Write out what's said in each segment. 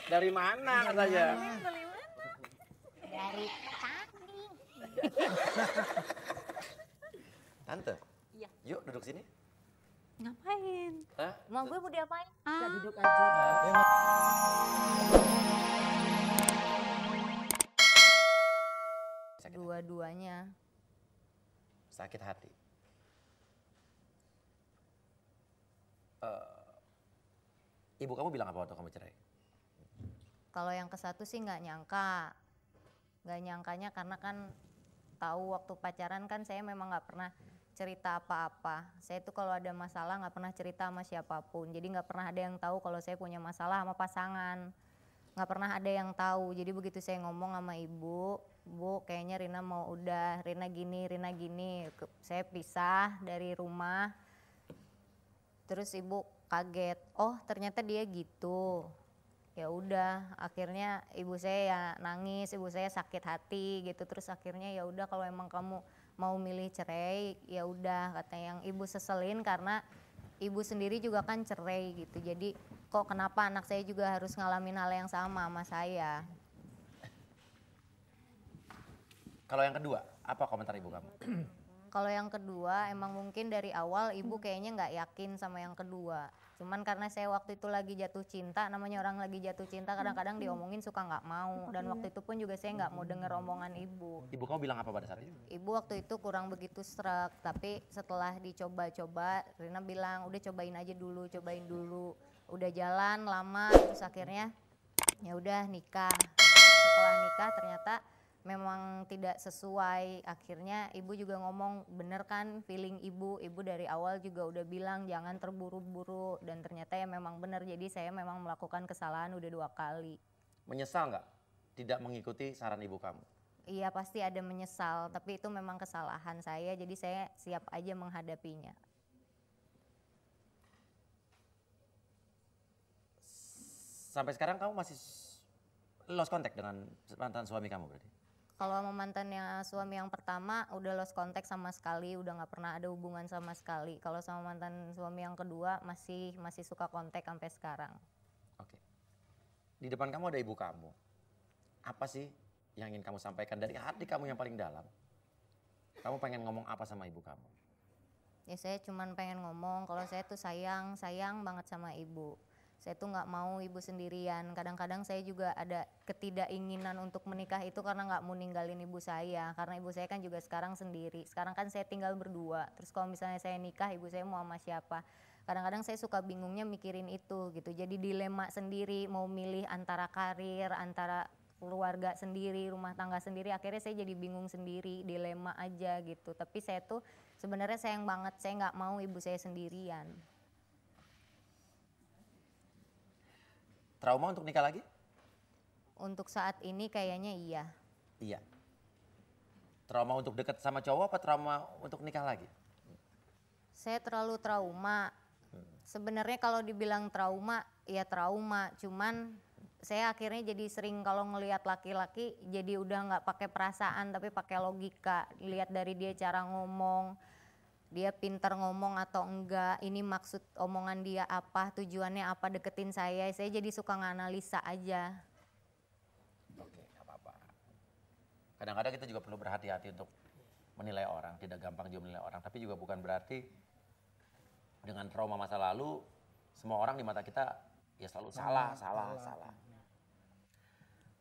Dari mana katanya? Dari tadi. Tante, Iya. yuk duduk sini. Ngapain? Hah? Mau gue mau diapain? Kita duduk aja. Sakit, Dua-duanya. sakit hati. Ibu kamu bilang apa waktu kamu cerai? Kalau yang ke satu sih nggak nyangka. Nggak nyangkanya karena kan tahu waktu pacaran kan saya memang nggak pernah cerita apa-apa. Saya tuh kalau ada masalah nggak pernah cerita sama siapapun. Jadi nggak pernah ada yang tahu kalau saya punya masalah sama pasangan. Nggak pernah ada yang tahu. Jadi begitu saya ngomong sama ibu, Bu kayaknya Rina mau udah, Rina gini. Saya pisah dari rumah. Terus ibu kaget, oh ternyata dia gitu. Ya udah, akhirnya ibu saya ya nangis, ibu saya sakit hati gitu. Terus akhirnya ya udah kalau emang kamu mau milih cerai, ya udah kata yang ibu seselin karena ibu sendiri juga kan cerai gitu. Jadi kok kenapa anak saya juga harus ngalamin hal yang sama saya. Kalau yang kedua, apa komentar ibu kamu? Kalau yang kedua emang mungkin dari awal ibu kayaknya nggak yakin sama yang kedua. Cuman karena saya waktu itu lagi jatuh cinta, namanya orang lagi jatuh cinta kadang-kadang diomongin suka nggak mau. Dan waktu itu pun juga saya nggak mau denger omongan ibu. Ibu kamu bilang apa pada saat itu? Ibu waktu itu kurang begitu sreg, tapi setelah dicoba-coba Rina bilang udah cobain aja dulu, cobain dulu. Udah jalan lama terus akhirnya ya udah nikah. Setelah nikah ternyata memang tidak sesuai. Akhirnya ibu juga ngomong bener kan feeling ibu dari awal juga udah bilang jangan terburu-buru dan ternyata ya memang bener. Jadi saya memang melakukan kesalahan udah 2 kali. Menyesal nggak tidak mengikuti saran ibu kamu? Iya pasti ada menyesal, tapi itu memang kesalahan saya, jadi saya siap aja menghadapinya. Sampai sekarang kamu masih lost contact dengan mantan suami kamu berarti? Kalau sama mantannya suami yang pertama udah lost contact sama sekali, udah nggak pernah ada hubungan sama sekali. Kalau sama mantan suami yang kedua masih suka kontak sampai sekarang. Oke. Di depan kamu ada ibu kamu. Apa sih yang ingin kamu sampaikan dari hati kamu yang paling dalam? Kamu pengen ngomong apa sama ibu kamu? Ya saya cuman pengen ngomong kalau saya tuh sayang banget sama ibu. Saya tuh nggak mau ibu sendirian. Kadang-kadang saya juga ada ketidakinginan untuk menikah itu karena nggak mau ninggalin ibu saya. Karena ibu saya kan juga sekarang sendiri. Sekarang kan saya tinggal berdua. Terus kalau misalnya saya nikah, ibu saya mau sama siapa? Kadang-kadang saya suka bingungnya mikirin itu gitu. Jadi dilema sendiri, mau milih antara karir, antara keluarga sendiri, rumah tangga sendiri. Akhirnya saya jadi bingung sendiri, dilema aja gitu. Tapi saya tuh sebenarnya sayang banget. Saya nggak mau ibu saya sendirian. Trauma untuk nikah lagi? Untuk saat ini kayaknya iya. Iya. Trauma untuk dekat sama cowok apa trauma untuk nikah lagi? Saya terlalu trauma. Sebenarnya kalau dibilang trauma, ya trauma. Cuman saya akhirnya jadi sering kalau ngelihat laki-laki jadi udah nggak pakai perasaan tapi pakai logika. Lihat dari dia cara ngomong, dia pintar ngomong atau enggak, ini maksud omongan dia apa, tujuannya apa deketin saya jadi suka nganalisa aja. Oke, nggak apa-apa. Kadang-kadang kita juga perlu berhati-hati untuk menilai orang, tidak gampang juga menilai orang, tapi juga bukan berarti dengan trauma masa lalu semua orang di mata kita ya selalu salah.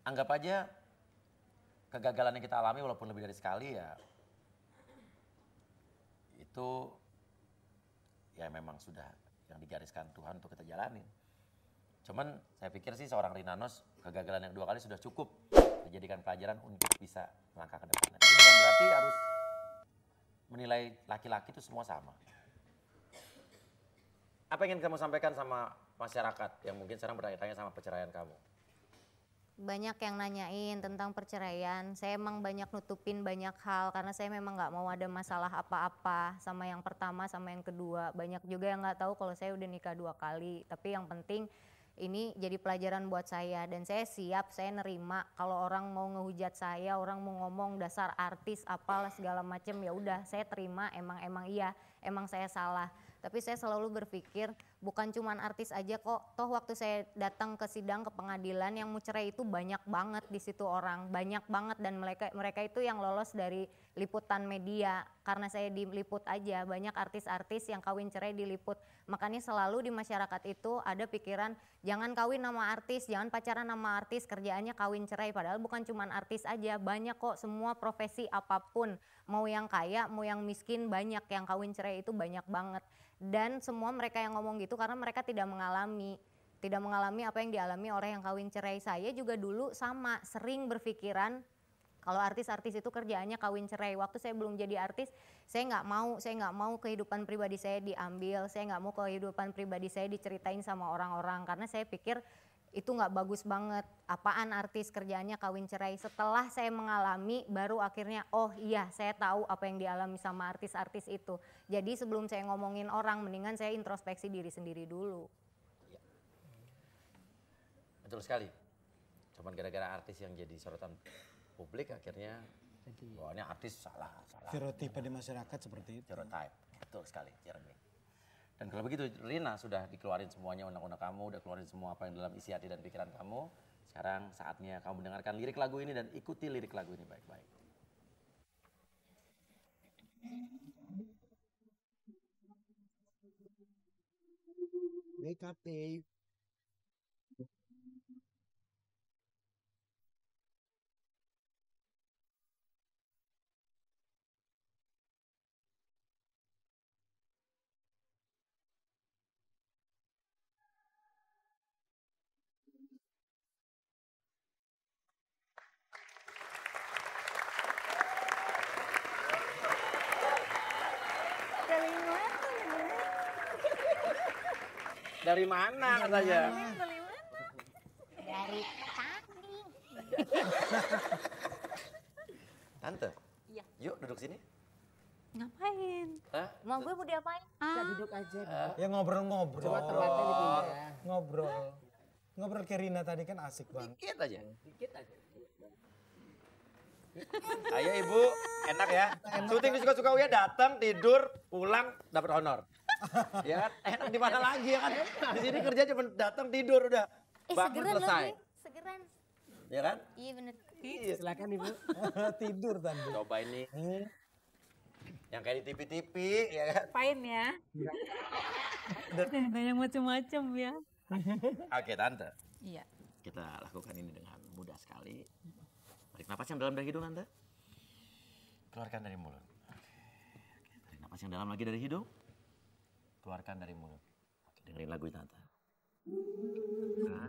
Anggap aja kegagalan yang kita alami walaupun lebih dari sekali ya itu ya memang sudah yang digariskan Tuhan untuk kita jalanin. Cuman saya pikir sih seorang Rina Nose kegagalan yang 2 kali sudah cukup dijadikan pelajaran untuk bisa melangkah ke depan. Ini bukan berarti harus menilai laki-laki itu semua sama. Apa yang ingin kamu sampaikan sama masyarakat yang mungkin sekarang bertanya-tanya sama perceraian kamu? Banyak yang nanyain tentang perceraian. Saya emang banyak nutupin banyak hal karena saya memang nggak mau ada masalah apa-apa sama yang pertama sama yang kedua. Banyak juga yang nggak tahu kalau saya udah nikah 2 kali. Tapi yang penting ini jadi pelajaran buat saya dan saya siap, saya nerima kalau orang mau ngehujat saya, orang mau ngomong dasar artis apalah segala macem, ya udah saya terima, emang iya, emang saya salah. Tapi saya selalu berpikir bukan cuman artis aja kok. Toh waktu saya datang ke sidang ke pengadilan yang mau cerai itu banyak banget di situ orang, banyak banget, dan mereka itu yang lolos dari liputan media. Karena saya diliput aja, banyak artis-artis yang kawin cerai diliput. Makanya selalu di masyarakat itu ada pikiran jangan kawin nama artis, jangan pacaran nama artis, kerjaannya kawin cerai. Padahal bukan cuman artis aja, banyak kok, semua profesi apapun. Mau yang kaya, mau yang miskin, banyak yang kawin cerai itu banyak banget. Dan semua mereka yang ngomong gitu karena mereka tidak mengalami apa yang dialami orang yang kawin cerai. Saya juga dulu sama, sering berpikiran kalau artis-artis itu kerjaannya kawin cerai. Waktu saya belum jadi artis, saya nggak mau kehidupan pribadi saya diambil, saya nggak mau kehidupan pribadi saya diceritain sama orang-orang, karena saya pikir itu nggak bagus banget. Apaan artis kerjaannya kawin cerai? Setelah saya mengalami, baru akhirnya oh iya saya tahu apa yang dialami sama artis-artis itu. Jadi sebelum saya ngomongin orang, mendingan saya introspeksi diri sendiri dulu. Betul sekali. Cuman gara-gara artis yang jadi sorotan publik akhirnya wah ini artis salah. Stereotipe di masyarakat seperti itu. Stereotype. Betul sekali, Jeremy. Dan kalau begitu Rina sudah dikeluarin semuanya undang-undang kamu, udah keluarin semua apa yang dalam isi hati dan pikiran kamu. Sekarang saatnya kamu mendengarkan lirik lagu ini dan ikuti lirik lagu ini baik-baik. Wake up, babe. Dari mana katanya? Dari tadi. Tante? Iya. Yuk duduk sini. Ngapain? Hah? Mau gue mau diapain? Kita duduk aja. Ya ngobrol-ngobrol. Coba tempatnya dipindah. Ngobrol. Ngobrol kayak Rina tadi kan asik banget. Dikit aja. Dikit aja. Ayo ibu, enak ya. Syuting suka-suka ya, datang, tidur, pulang, dapat honor. Ya kan? Enak di mana lagi ya kan? Di sini kerja cuma datang, tidur udah. Bangun Segeran loh selesai. gue, segeran. Ya kan? Iya bener. Silakan Ibu. Tidur tadi. Coba ini. Yang kayak di TV-TV ya kan? Ngapain ya? Ada yang macem-macem ya. Oke tante, Iya. kita lakukan ini dengan mudah sekali. Tarik napas yang dalam dari hidung tante. Keluarkan dari mulut. Oke. Tarik napas yang dalam lagi dari hidung. Keluarkan dari mulut. Oke, dengerin lagu ini tante. Nah.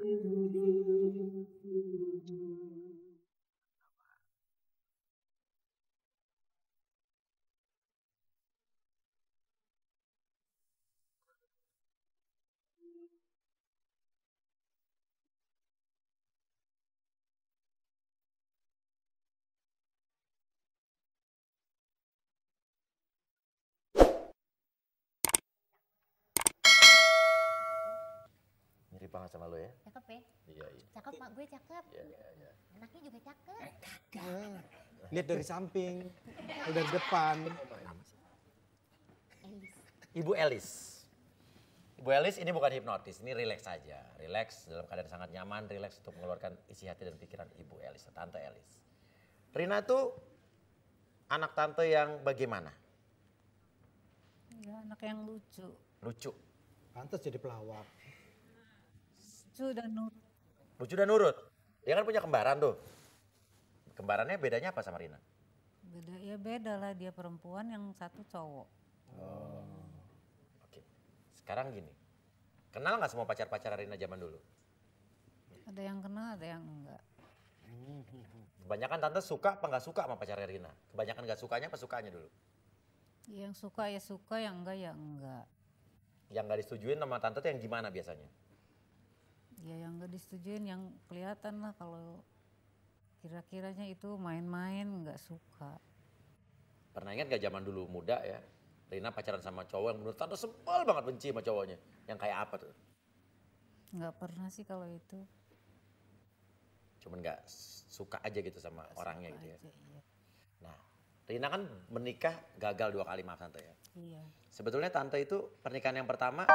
Mirip banget sama lo ya? Cakep ya? Iya, iya. Cakep mak, gue cakep. Iya, iya, iya. Anaknya juga cakep. Lihat dari samping, dari depan. Elis. Ibu Elis. Ibu Elis ini bukan hipnotis, ini rileks saja. Rileks dalam keadaan sangat nyaman, rileks untuk mengeluarkan isi hati dan pikiran Ibu Elis, Tante Elis. Rina tuh anak tante yang bagaimana? Ya, anak yang lucu. Lucu. Pantas jadi pelawak. Lucu dan nurut. Lucu dan nurut. Dia kan punya kembaran tuh. Kembarannya bedanya apa sama Rina? Beda lah, dia perempuan yang satu cowok. Oke. Sekarang gini. Kenal nggak semua pacar-pacar Rina zaman dulu? Ada yang kenal, ada yang enggak. Kebanyakan tante suka apa nggak suka sama pacarnya Rina? Kebanyakan nggak sukanya apa sukanya dulu? Yang suka ya suka, yang enggak ya enggak. Yang nggak disetujuin sama tante tuh yang gimana biasanya? Ya yang enggak disetujuin, yang kelihatan lah kalau kira-kiranya itu main-main enggak suka. Pernah ingat gak zaman dulu muda ya, Rina pacaran sama cowok yang menurut tante sebel banget benci sama cowoknya. Yang kayak apa tuh? Enggak pernah sih kalau itu. Cuman gak suka aja gitu sama orangnya gitu ya. Aja, iya. Nah, Rina kan menikah gagal 2 kali, maaf Tante ya. Iya. Sebetulnya Tante itu pernikahan yang pertama